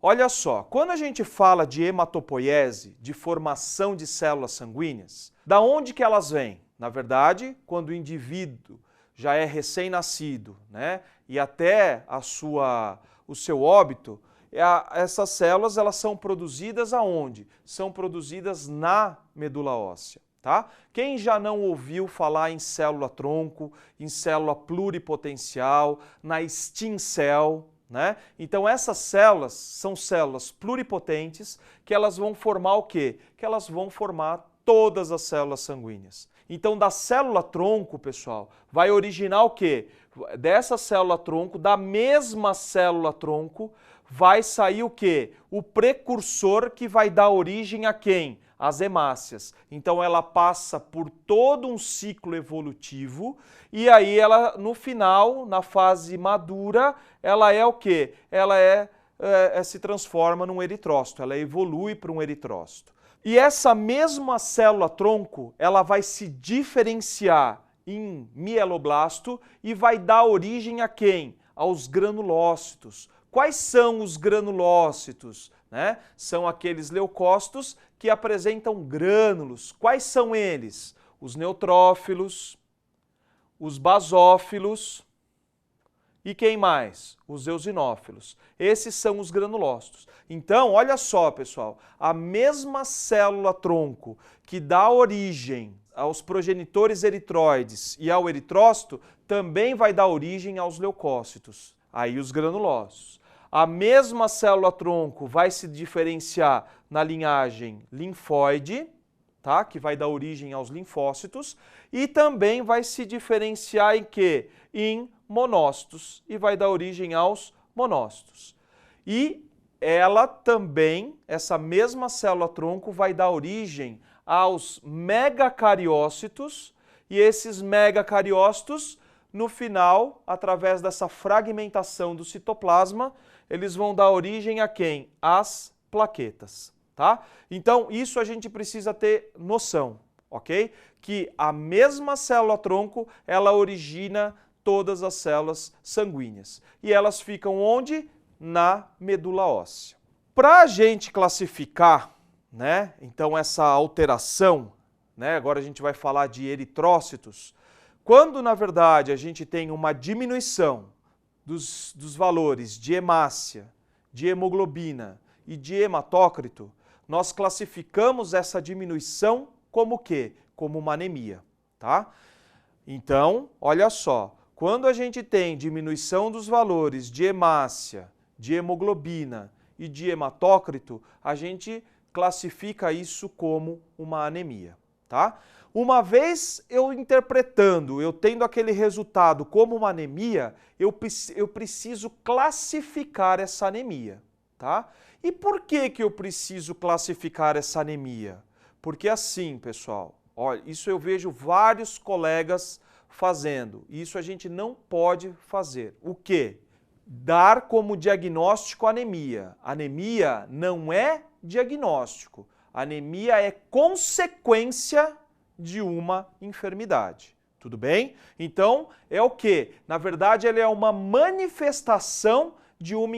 Olha só, quando a gente fala de hematopoiese, de formação de células sanguíneas, da onde que elas vêm? Na verdade, quando o indivíduo já é recém-nascido, né, e até o seu óbito, essas células elas são produzidas aonde? São produzidas na medula óssea. Tá? Quem já não ouviu falar em célula-tronco, em célula pluripotencial, na stem cell, né? Então essas células são células pluripotentes que elas vão formar o quê? Que elas vão formar todas as células sanguíneas. Então da célula-tronco, pessoal, vai originar o quê? Dessa célula-tronco, da mesma célula-tronco, vai sair o quê? O precursor que vai dar origem a quem? As hemácias. Então ela passa por todo um ciclo evolutivo e aí ela, no final, na fase madura, ela é o quê? Ela se transforma num eritrócito, ela evolui para um eritrócito. E essa mesma célula-tronco, ela vai se diferenciar em mieloblasto e vai dar origem a quem? Aos granulócitos. Quais são os granulócitos? Né? São aqueles leucócitos que apresentam grânulos. Quais são eles? Os neutrófilos, os basófilos e quem mais? Os eosinófilos. Esses são os granulócitos. Então, olha só, pessoal, a mesma célula-tronco que dá origem aos progenitores eritróides e ao eritrócito também vai dar origem aos leucócitos, aí os granulócitos. A mesma célula-tronco vai se diferenciar na linhagem linfóide, tá? Que vai dar origem aos linfócitos, e também vai se diferenciar em quê? Em monócitos, e vai dar origem aos monócitos. E ela também, essa mesma célula-tronco, vai dar origem aos megacariócitos, e esses megacariócitos, no final, através dessa fragmentação do citoplasma, eles vão dar origem a quem? Às plaquetas, tá? Então, isso a gente precisa ter noção, ok? Que a mesma célula-tronco, ela origina todas as células sanguíneas. E elas ficam onde? Na medula óssea. Para a gente classificar, né, então essa alteração, né, agora a gente vai falar de eritrócitos, quando na verdade a gente tem uma diminuição dos valores de hemácia, de hemoglobina e de hematócrito, nós classificamos essa diminuição como o quê? Como uma anemia, tá? Então, olha só, quando a gente tem diminuição dos valores de hemácia, de hemoglobina e de hematócrito, a gente classifica isso como uma anemia, tá? Uma vez eu interpretando, eu tendo aquele resultado como uma anemia, eu preciso classificar essa anemia, tá? E por que eu preciso classificar essa anemia? Porque assim, pessoal, olha, isso eu vejo vários colegas fazendo, e isso a gente não pode fazer. O quê? Dar como diagnóstico anemia. Anemia não é diagnóstico. Anemia é consequência de uma enfermidade. Tudo bem? Então, é o quê? Na verdade, ele é uma manifestação de uma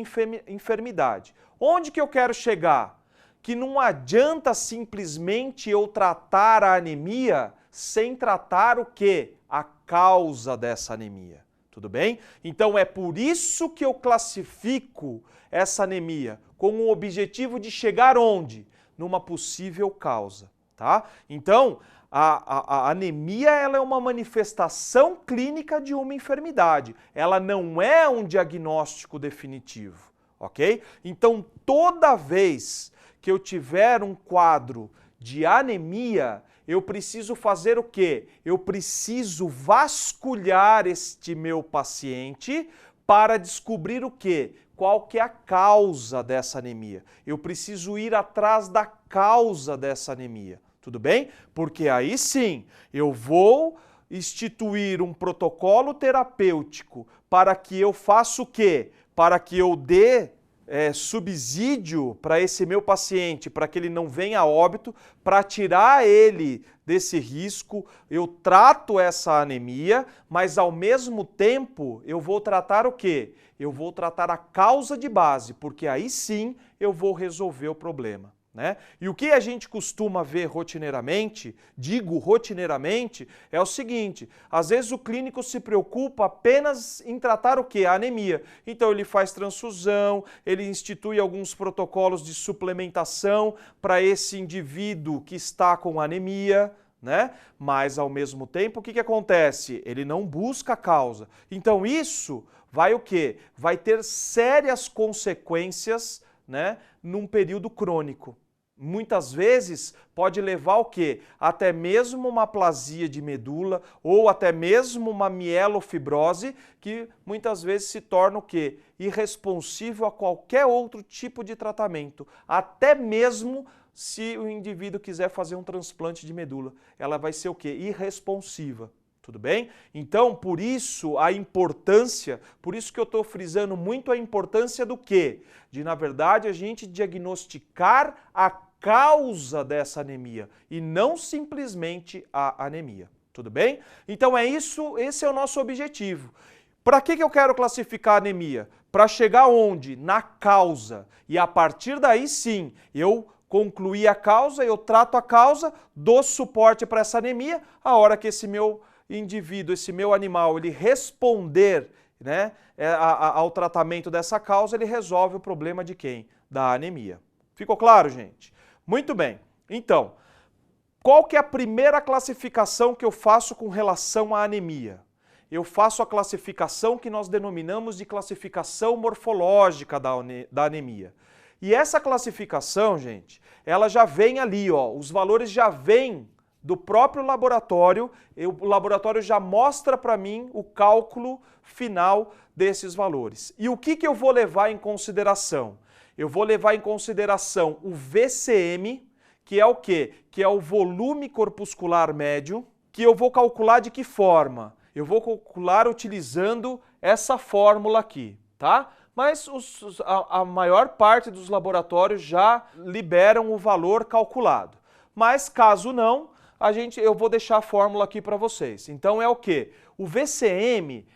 enfermidade. Onde que eu quero chegar? Que não adianta simplesmente eu tratar a anemia sem tratar o quê? A causa dessa anemia. Tudo bem? Então, é por isso que eu classifico essa anemia com o objetivo de chegar onde? Numa possível causa, tá? Então, a anemia ela é uma manifestação clínica de uma enfermidade. Ela não é um diagnóstico definitivo, ok? Então, toda vez que eu tiver um quadro de anemia, eu preciso fazer o quê? Eu preciso vasculhar este meu paciente para descobrir o quê? Qual que é a causa dessa anemia? Eu preciso ir atrás da causa dessa anemia. Tudo bem? Porque aí sim, eu vou instituir um protocolo terapêutico para que eu faça o quê? Para que eu dê subsídio para esse meu paciente, para que ele não venha a óbito, para tirar ele desse risco, eu trato essa anemia, mas ao mesmo tempo eu vou tratar o quê? Eu vou tratar a causa de base, porque aí sim eu vou resolver o problema. Né? E o que a gente costuma ver rotineiramente, digo rotineiramente, é o seguinte, às vezes o clínico se preocupa apenas em tratar o quê? A anemia. Então ele faz transfusão, ele institui alguns protocolos de suplementação para esse indivíduo que está com anemia, né? Mas ao mesmo tempo o que acontece? Ele não busca a causa. Então isso vai o quê? Vai ter sérias consequências, né, num período crônico. Muitas vezes pode levar ao quê? Até mesmo uma aplasia de medula ou até mesmo uma mielofibrose que muitas vezes se torna o quê? Irresponsível a qualquer outro tipo de tratamento, até mesmo se o indivíduo quiser fazer um transplante de medula. Ela vai ser o quê? Irresponsiva. Tudo bem? Então, por isso a importância, por isso que eu estou frisando muito a importância do quê? De, na verdade, a gente diagnosticar a causa dessa anemia e não simplesmente a anemia. Tudo bem? Então é isso, esse é o nosso objetivo. Para que eu quero classificar a anemia? Para chegar onde? Na causa. E a partir daí sim, eu concluir a causa, eu trato a causa, dou suporte para essa anemia, a hora que esse meu indivíduo, esse meu animal, ele responder, né, ao tratamento dessa causa, ele resolve o problema de quem? Da anemia. Ficou claro, gente? Muito bem. Então, qual que é a primeira classificação que eu faço com relação à anemia? Eu faço a classificação que nós denominamos de classificação morfológica da anemia. E essa classificação, gente, ela já vem ali, ó, os valores já vêm do próprio laboratório, o laboratório já mostra para mim o cálculo final desses valores. E o que eu vou levar em consideração? Eu vou levar em consideração o VCM, que é o quê? Que é o volume corpuscular médio, que eu vou calcular de que forma? Eu vou calcular utilizando essa fórmula aqui, tá? Mas a maior parte dos laboratórios já liberam o valor calculado. Mas caso não, eu vou deixar a fórmula aqui para vocês. Então é o quê? O VCM,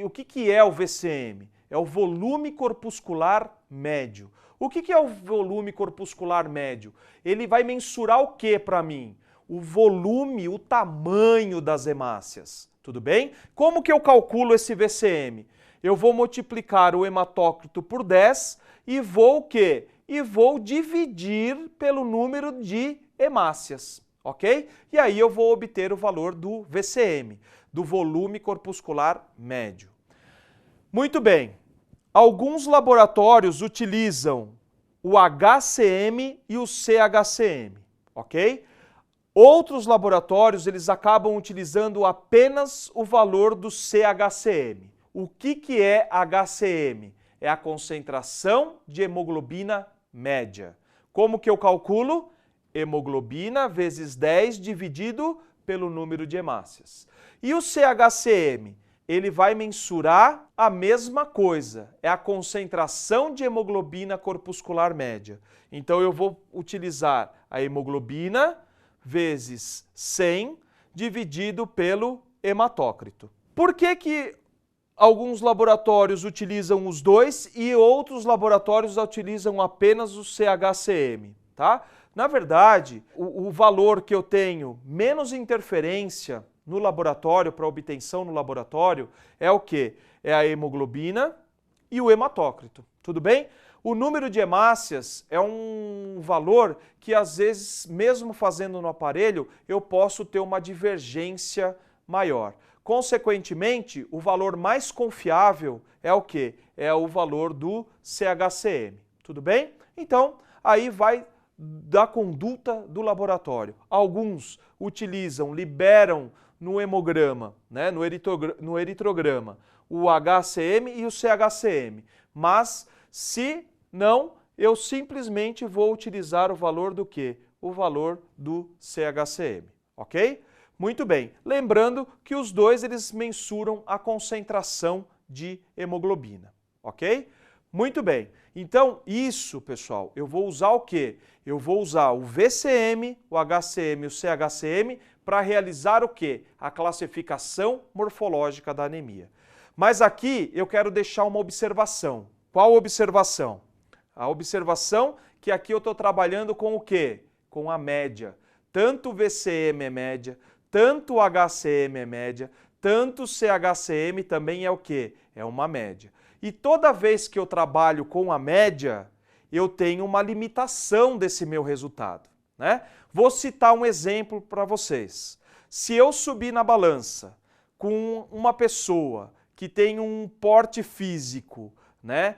o que é o VCM? É o volume corpuscular médio. O que é o volume corpuscular médio? Ele vai mensurar o que para mim? O volume, o tamanho das hemácias. Tudo bem? Como que eu calculo esse VCM? Eu vou multiplicar o hematócrito por 10 e vou o quê? E vou dividir pelo número de hemácias. Ok? E aí eu vou obter o valor do VCM, do volume corpuscular médio. Muito bem. Alguns laboratórios utilizam o HCM e o CHCM, ok? Outros laboratórios, eles acabam utilizando apenas o valor do CHCM. O que é HCM? É a concentração de hemoglobina média. Como que eu calculo? Hemoglobina vezes 10 dividido pelo número de hemácias. E o CHCM? Ele vai mensurar a mesma coisa, é a concentração de hemoglobina corpuscular média. Então eu vou utilizar a hemoglobina vezes 100 dividido pelo hematócrito. Por que alguns laboratórios utilizam os dois e outros laboratórios utilizam apenas o CHCM, tá? Na verdade, o valor que eu tenho menos interferência no laboratório, para obtenção no laboratório, é o quê? É a hemoglobina e o hematócrito, tudo bem? O número de hemácias é um valor que, às vezes, mesmo fazendo no aparelho, eu posso ter uma divergência maior. Consequentemente, o valor mais confiável é o quê? É o valor do CHCM, tudo bem? Então, aí vai da conduta do laboratório. Alguns liberam no hemograma, né, no eritrograma, o HCM e o CHCM, mas se não, eu simplesmente vou utilizar o valor do quê? O valor do CHCM, ok? Muito bem. Lembrando que os dois eles mensuram a concentração de hemoglobina, ok? Muito bem. Então, isso, pessoal, eu vou usar o quê? Eu vou usar o VCM, o HCM e o CHCM para realizar o quê? A classificação morfológica da anemia. Mas aqui eu quero deixar uma observação. Qual observação? A observação que aqui eu estou trabalhando com o quê? Com a média. Tanto o VCM é média, tanto o HCM é média, tanto o CHCM também é o quê? É uma média. E toda vez que eu trabalho com a média, eu tenho uma limitação desse meu resultado, né? Vou citar um exemplo para vocês. Se eu subir na balança com uma pessoa que tem um porte físico, né,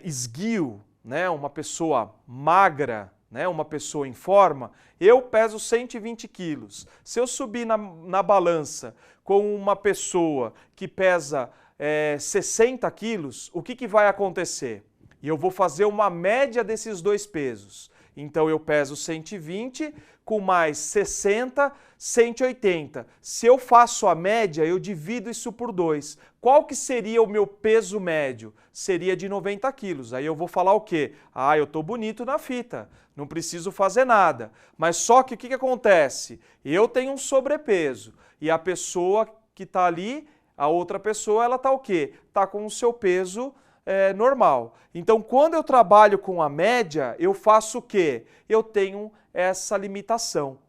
esguio, né, uma pessoa magra, né, uma pessoa em forma, eu peso 120 quilos. Se eu subir na balança com uma pessoa que pesa 60 quilos, o que vai acontecer? E eu vou fazer uma média desses dois pesos. Então eu peso 120 com mais 60, 180. Se eu faço a média, eu divido isso por 2. Qual que seria o meu peso médio? Seria de 90 quilos. Aí eu vou falar o quê? Ah, eu tô bonito na fita, não preciso fazer nada. Mas só que o que acontece? Eu tenho um sobrepeso e a pessoa que está ali, a outra pessoa, ela está o quê? Está com o seu peso normal. Então, quando eu trabalho com a média, eu faço o quê? Eu tenho essa limitação.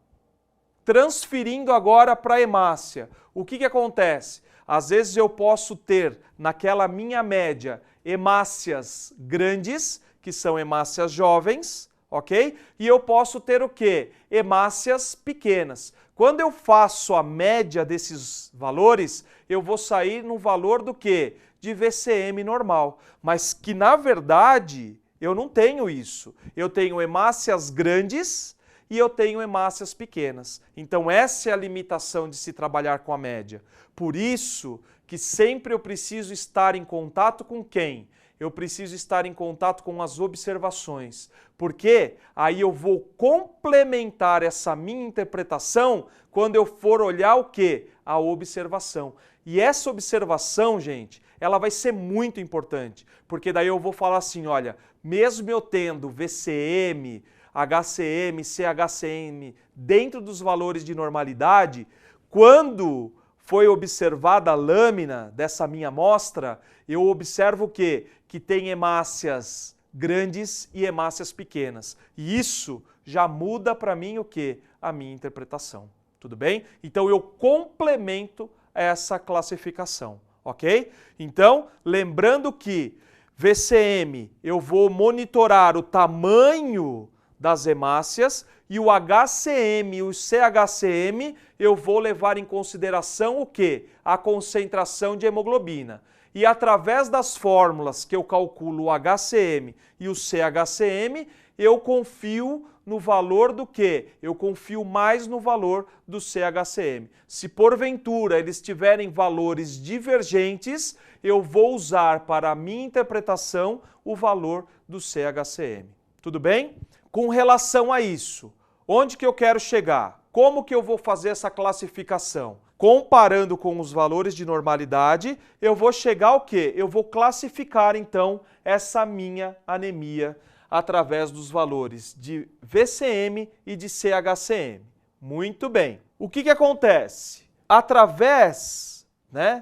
Transferindo agora para a hemácia, o que acontece? Às vezes eu posso ter, naquela minha média, hemácias grandes, que são hemácias jovens, ok? E eu posso ter o quê? Hemácias pequenas. Quando eu faço a média desses valores, eu vou sair no valor do quê? De VCM normal. Mas que, na verdade, eu não tenho isso. Eu tenho hemácias grandes e eu tenho hemácias pequenas. Então, essa é a limitação de se trabalhar com a média. Por isso que sempre eu preciso estar em contato com quem? Eu preciso estar em contato com as observações, porque aí eu vou complementar essa minha interpretação quando eu for olhar o quê? A observação. E essa observação, gente, ela vai ser muito importante, porque daí eu vou falar assim, olha, mesmo eu tendo VCM, HCM, CHCM dentro dos valores de normalidade, quando foi observada a lâmina dessa minha amostra, eu observo o quê? Que tem hemácias grandes e hemácias pequenas. E isso já muda para mim o quê? A minha interpretação. Tudo bem? Então eu complemento essa classificação, ok? Então, lembrando que VCM eu vou monitorar o tamanho das hemácias e o HCM e o CHCM eu vou levar em consideração o quê? A concentração de hemoglobina. E através das fórmulas que eu calculo o HCM e o CHCM, eu confio no valor do quê? Eu confio mais no valor do CHCM. Se porventura eles tiverem valores divergentes, eu vou usar para a minha interpretação o valor do CHCM. Tudo bem? Com relação a isso, onde que eu quero chegar? Como que eu vou fazer essa classificação? Comparando com os valores de normalidade, eu vou chegar ao quê? Eu vou classificar, então, essa minha anemia através dos valores de VCM e de CHCM. Muito bem. O que acontece? Através,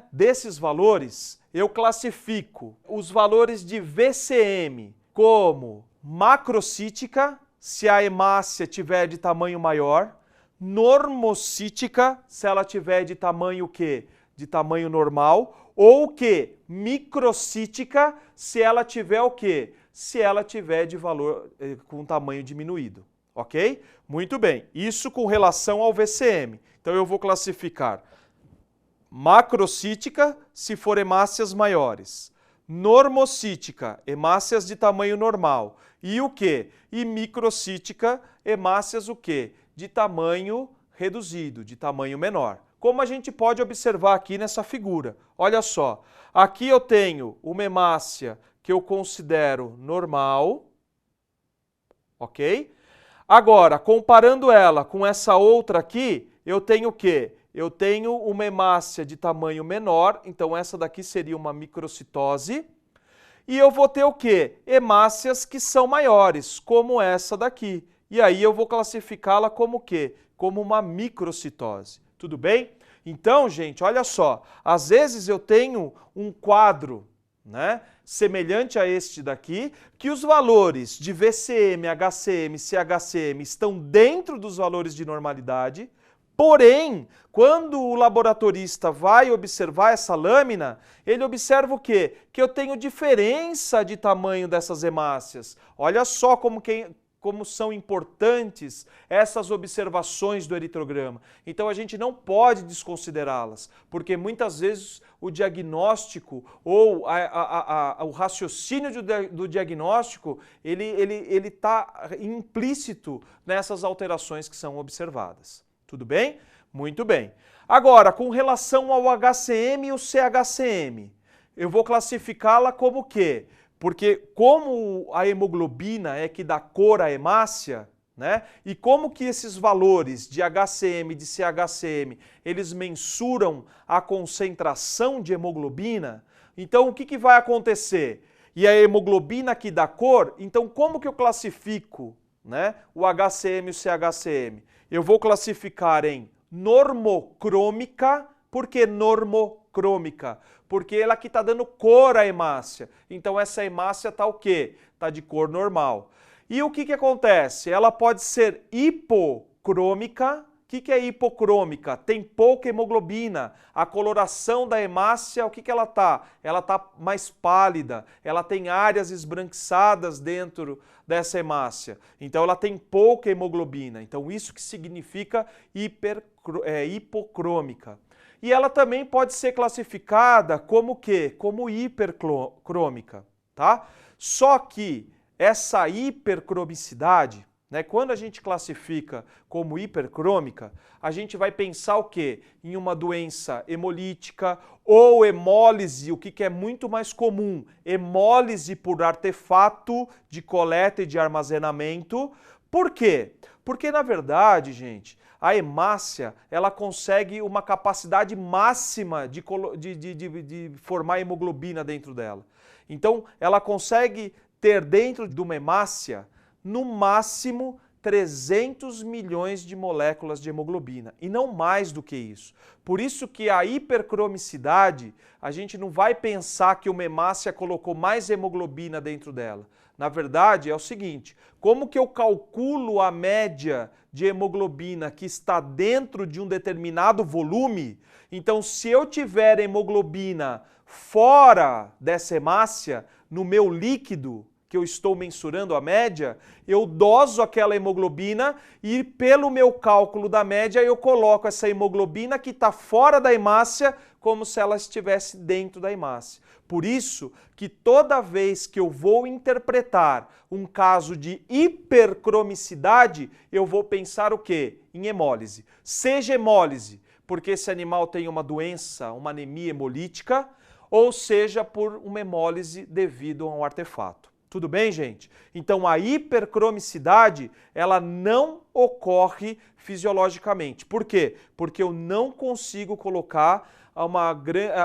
desses valores, eu classifico os valores de VCM como macrocítica, se a hemácia tiver de tamanho maior, normocítica, se ela tiver de tamanho o quê? De tamanho normal, ou o quê? Microcítica, se ela tiver o quê? Se ela tiver de valor com tamanho diminuído, ok? Muito bem, isso com relação ao VCM. Então eu vou classificar macrocítica, se for hemácias maiores, normocítica, hemácias de tamanho normal, e o quê? E microcítica, hemácias o quê? De tamanho reduzido, de tamanho menor. Como a gente pode observar aqui nessa figura. Olha só, aqui eu tenho uma hemácia que eu considero normal, ok? Agora, comparando ela com essa outra aqui, eu tenho o quê? Eu tenho uma hemácia de tamanho menor, então essa daqui seria uma microcitose. E eu vou ter o quê? Hemácias que são maiores, como essa daqui. E aí eu vou classificá-la como o quê? Como uma microcitose. Tudo bem? Então, gente, olha só. Às vezes eu tenho um quadro, né, semelhante a este daqui, que os valores de VCM, HCM, CHCM estão dentro dos valores de normalidade. Porém, quando o laboratorista vai observar essa lâmina, ele observa o quê? Que eu tenho diferença de tamanho dessas hemácias. Olha só como são importantes essas observações do eritrograma. Então a gente não pode desconsiderá-las, porque muitas vezes o diagnóstico ou o raciocínio do diagnóstico, ele está implícito nessas alterações que são observadas. Tudo bem? Muito bem. Agora, com relação ao HCM e o CHCM, eu vou classificá-la como o quê? Porque como a hemoglobina é que dá cor à hemácia, né? E como que esses valores de HCM e de CHCM, eles mensuram a concentração de hemoglobina, então o que vai acontecer? E a hemoglobina que dá cor, então como que eu classifico, né, o HCM e o CHCM? Eu vou classificar em normocrômica. Por que normocrômica? Porque ela que está dando cor à hemácia. Então essa hemácia está o quê? Está de cor normal. E o que acontece? Ela pode ser hipocrômica. O que é hipocrômica? Tem pouca hemoglobina. A coloração da hemácia, o que ela está? Ela está mais pálida. Ela tem áreas esbranquiçadas dentro dessa hemácia. Então ela tem pouca hemoglobina. Então isso que significa hipocrômica. E ela também pode ser classificada como o quê? Como hipercrômica, tá? Só que essa hipercromicidade, né, quando a gente classifica como hipercrômica, a gente vai pensar o quê? Em uma doença hemolítica ou hemólise, o que é muito mais comum, hemólise por artefato de coleta e de armazenamento. Por quê? Porque, na verdade, gente, a hemácia, ela consegue uma capacidade máxima de formar hemoglobina dentro dela. Então, ela consegue ter dentro de uma hemácia, no máximo, 300 milhões de moléculas de hemoglobina, e não mais do que isso. Por isso que a hipercromicidade, a gente não vai pensar que uma hemácia colocou mais hemoglobina dentro dela. Na verdade, é o seguinte, como que eu calculo a média de hemoglobina que está dentro de um determinado volume? Então, se eu tiver hemoglobina fora dessa hemácia, no meu líquido, que eu estou mensurando a média, eu doso aquela hemoglobina e pelo meu cálculo da média eu coloco essa hemoglobina que está fora da hemácia como se ela estivesse dentro da hemácia. Por isso que toda vez que eu vou interpretar um caso de hipercromicidade, eu vou pensar o quê? Em hemólise. Seja hemólise porque esse animal tem uma doença, uma anemia hemolítica, ou seja por uma hemólise devido a um artefato. Tudo bem, gente? Então a hipercromicidade, ela não ocorre fisiologicamente. Por quê? Porque eu não consigo colocar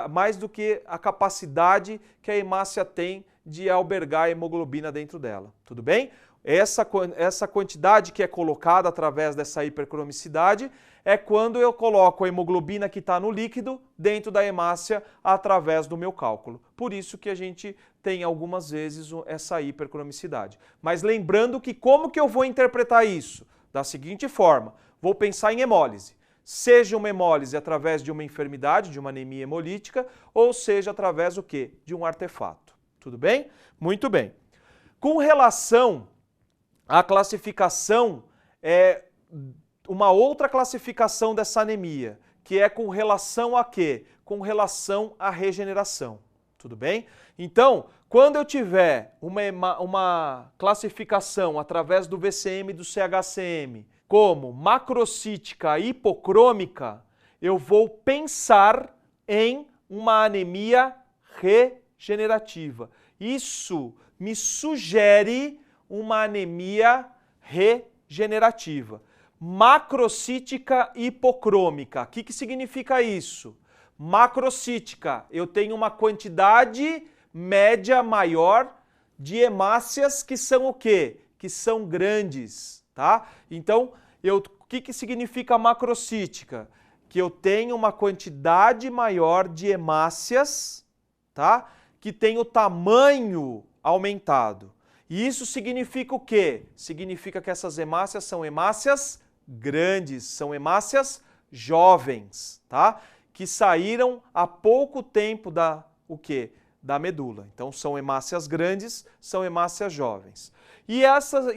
mais do que a capacidade que a hemácia tem de albergar a hemoglobina dentro dela. Tudo bem? Essa quantidade que é colocada através dessa hipercromicidade é quando eu coloco a hemoglobina que está no líquido dentro da hemácia através do meu cálculo. Por isso que a gente tem algumas vezes essa hipercromicidade. Mas lembrando que como que eu vou interpretar isso? Da seguinte forma, vou pensar em hemólise. Seja uma hemólise através de uma enfermidade, de uma anemia hemolítica, ou seja através do quê? De um artefato. Tudo bem? Muito bem. Com relação à classificação, uma outra classificação dessa anemia, que é com relação a quê? Com relação à regeneração. Tudo bem? Então, quando eu tiver uma classificação através do VCM e do CHCM como macrocítica hipocrômica, eu vou pensar em uma anemia regenerativa. Isso me sugere uma anemia regenerativa. Macrocítica hipocrômica. O que significa isso? Macrocítica, eu tenho uma quantidade média maior de hemácias que são o quê? Que são grandes, tá? Então, o que significa macrocítica? Que eu tenho uma quantidade maior de hemácias, tá? Que tem o tamanho aumentado. E isso significa o quê? Significa que essas hemácias são hemácias grandes, são hemácias jovens, tá? Que saíram há pouco tempo o quê? Da medula. Então são hemácias grandes, são hemácias jovens. E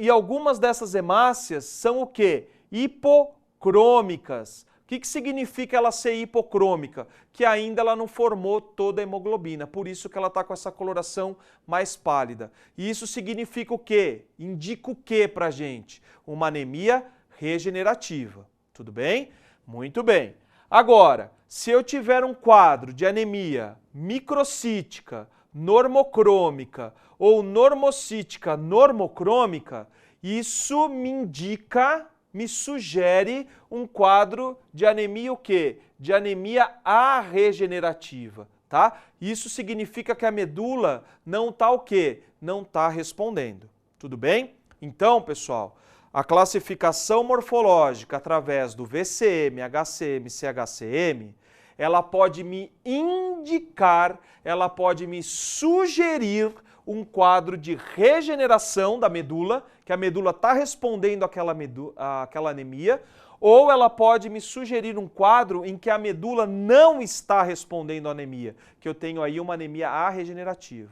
algumas dessas hemácias são o quê? Hipocrômicas. O que significa ela ser hipocrômica? Que ainda ela não formou toda a hemoglobina, por isso que ela está com essa coloração mais pálida. E isso significa o quê? Indica o quê para a gente? Uma anemia regenerativa. Tudo bem? Muito bem. Agora, se eu tiver um quadro de anemia microcítica, normocrômica ou normocítica normocrômica, isso me sugere um quadro de anemia o quê? De anemia arregenerativa, tá? Isso significa que a medula não está o quê? Não está respondendo. Tudo bem? Então, pessoal, a classificação morfológica através do VCM, HCM, CHCM, ela pode me indicar, ela pode me sugerir um quadro de regeneração da medula, que a medula está respondendo àquela anemia, ou ela pode me sugerir um quadro em que a medula não está respondendo à anemia, que eu tenho aí uma anemia arregenerativa.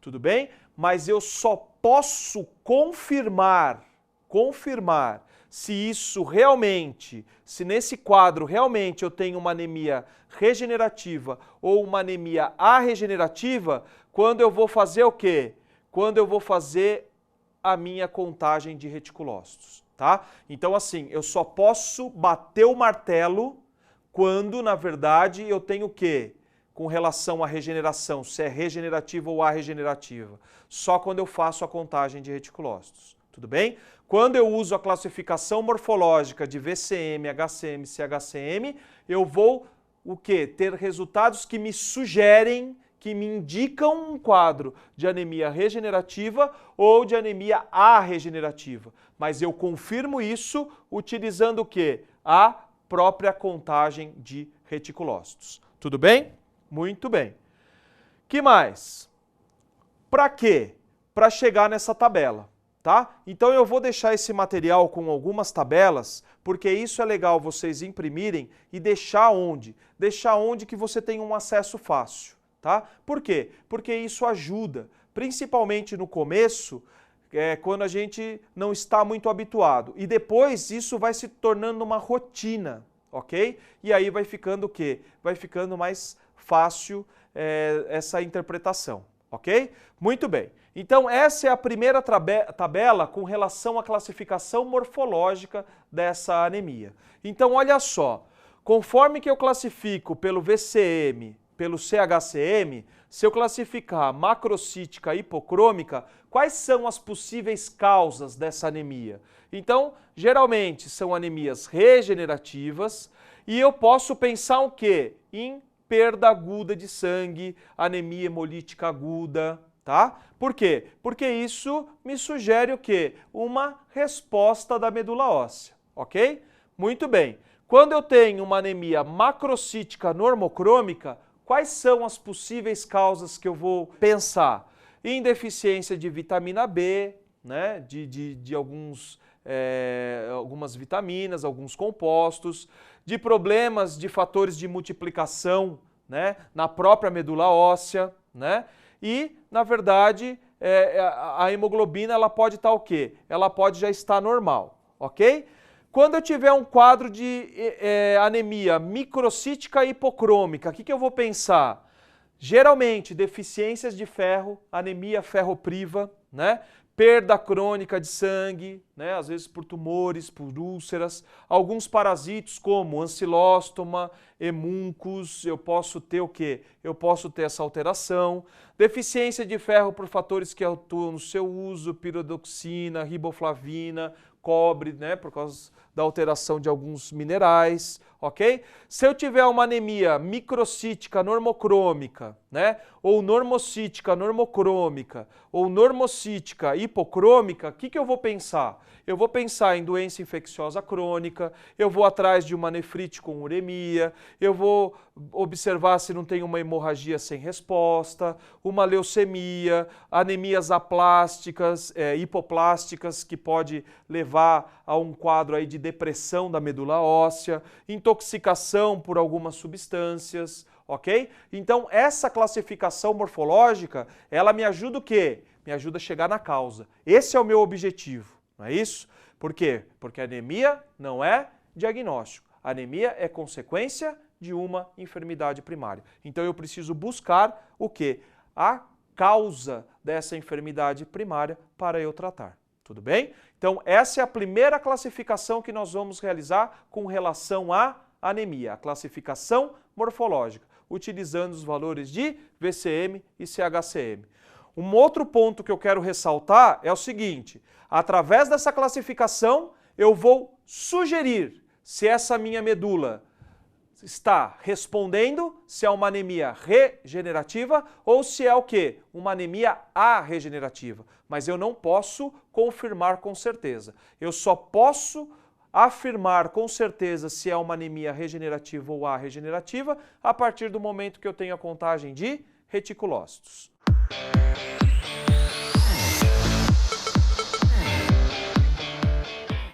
Tudo bem? Mas eu só posso confirmar se isso realmente, se nesse quadro realmente eu tenho uma anemia regenerativa ou uma anemia arregenerativa, quando eu vou fazer o quê? Quando eu vou fazer a minha contagem de reticulócitos, tá? Então assim, eu só posso bater o martelo quando, na verdade, eu tenho o quê? Com relação à regeneração, se é regenerativa ou arregenerativa. Só quando eu faço a contagem de reticulócitos. Tudo bem? Quando eu uso a classificação morfológica de VCM, HCM, CHCM, eu vou o quê? Ter resultados que me sugerem, que me indicam um quadro de anemia regenerativa ou de anemia arregenerativa. Mas eu confirmo isso utilizando o quê? A própria contagem de reticulócitos. Tudo bem? Muito bem. Que mais? Para quê? Para chegar nessa tabela. Tá? Então eu vou deixar esse material com algumas tabelas, porque isso é legal vocês imprimirem e deixar onde? Deixar onde que você tem um acesso fácil, tá? Por quê? Porque isso ajuda, principalmente no começo, quando a gente não está muito habituado. E depois isso vai se tornando uma rotina, ok? E aí vai ficando o quê? Vai ficando mais fácil essa interpretação, ok? Muito bem. Então, essa é a primeira tabela com relação à classificação morfológica dessa anemia. Então, olha só, conforme que eu classifico pelo VCM, pelo CHCM, se eu classificar macrocítica hipocrômica, quais são as possíveis causas dessa anemia? Então, geralmente são anemias regenerativas e eu posso pensar o quê? Em perda aguda de sangue, anemia hemolítica aguda, tá? Por quê? Porque isso me sugere o quê? Uma resposta da medula óssea, ok? Muito bem. Quando eu tenho uma anemia macrocítica normocrômica, quais são as possíveis causas que eu vou pensar? Em deficiência de vitamina B, né? de algumas vitaminas, alguns compostos, de problemas de fatores de multiplicação, né? Na própria medula óssea, né? E, na verdade, a hemoglobina ela pode estar o quê? Ela pode já estar normal, ok? Quando eu tiver um quadro de anemia microcítica hipocrômica, o que eu vou pensar? Geralmente, deficiências de ferro, anemia ferropriva, né? Perda crônica de sangue, né? Às vezes por tumores, por úlceras, alguns parasitos como ancilóstoma, emuncus, eu posso ter o quê? Eu posso ter essa alteração. Deficiência de ferro por fatores que atuam no seu uso, piridoxina, riboflavina, cobre, né? Por causa da alteração de alguns minerais, ok? Se eu tiver uma anemia microcítica normocrômica, né, ou normocítica normocrômica, ou normocítica hipocrômica, o que eu vou pensar? Eu vou pensar em doença infecciosa crônica, eu vou atrás de uma nefrite com uremia, eu vou observar se não tem uma hemorragia sem resposta, uma leucemia, anemias aplásticas, hipoplásticas, que pode levar a um quadro aí de depressão da medula óssea, intoxicação por algumas substâncias, ok? Então, essa classificação morfológica, ela me ajuda o quê? Me ajuda a chegar na causa. Esse é o meu objetivo, não é isso? Por quê? Porque a anemia não é diagnóstico. A anemia é consequência de uma enfermidade primária. Então, eu preciso buscar o quê? A causa dessa enfermidade primária para eu tratar. Tudo bem? Então, essa é a primeira classificação que nós vamos realizar com relação à anemia, a classificação morfológica, utilizando os valores de VCM e CHCM. Um outro ponto que eu quero ressaltar é o seguinte: através dessa classificação, eu vou sugerir se essa minha medula está respondendo, se é uma anemia regenerativa ou se é o quê? Uma anemia arregenerativa. Mas eu não posso confirmar com certeza. Eu só posso afirmar com certeza se é uma anemia regenerativa ou arregenerativa a partir do momento que eu tenho a contagem de reticulócitos.